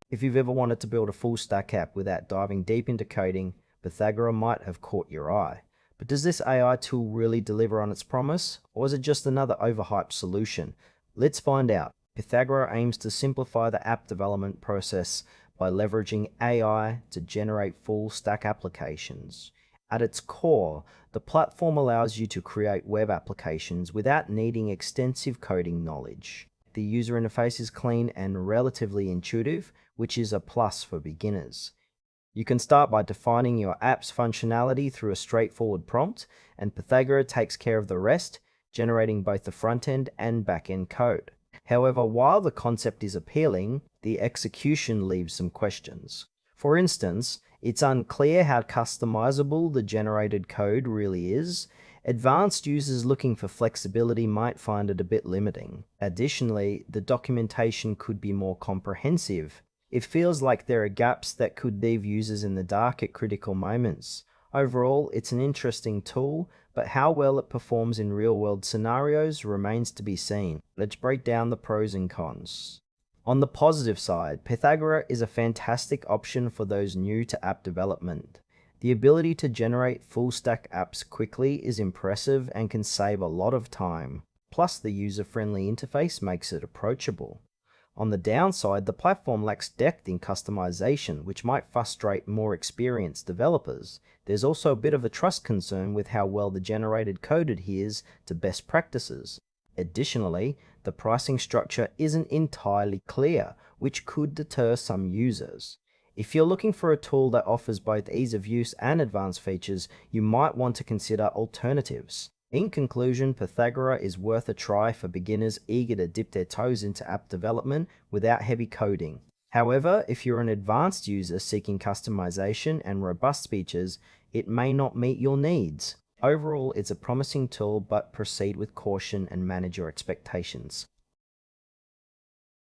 If you've ever wanted to build a full stack app without diving deep into coding, Pythagora might have caught your eye. But does this AI tool really deliver on its promise, or is it just another overhyped solution? Let's find out. Pythagora aims to simplify the app development process by leveraging AI to generate full stack applications. At its core, the platform allows you to create web applications without needing extensive coding knowledge. The user interface is clean and relatively intuitive, which is a plus for beginners. You can start by defining your app's functionality through a straightforward prompt, and Pythagora takes care of the rest, generating both the front-end and back-end code. However, while the concept is appealing, the execution leaves some questions. For instance, it's unclear how customizable the generated code really is. Advanced users looking for flexibility might find it a bit limiting. Additionally, the documentation could be more comprehensive. It feels like there are gaps that could leave users in the dark at critical moments. Overall, it's an interesting tool, but how well it performs in real-world scenarios remains to be seen. Let's break down the pros and cons. On the positive side, Pythagora is a fantastic option for those new to app development. The ability to generate full-stack apps quickly is impressive and can save a lot of time. Plus, the user-friendly interface makes it approachable. On the downside, the platform lacks depth in customization, which might frustrate more experienced developers. There's also a bit of a trust concern with how well the generated code adheres to best practices. Additionally, the pricing structure isn't entirely clear, which could deter some users. If you're looking for a tool that offers both ease of use and advanced features, you might want to consider alternatives. In conclusion, Pythagora is worth a try for beginners eager to dip their toes into app development without heavy coding. However, if you're an advanced user seeking customization and robust features, it may not meet your needs. Overall, it's a promising tool, but proceed with caution and manage your expectations.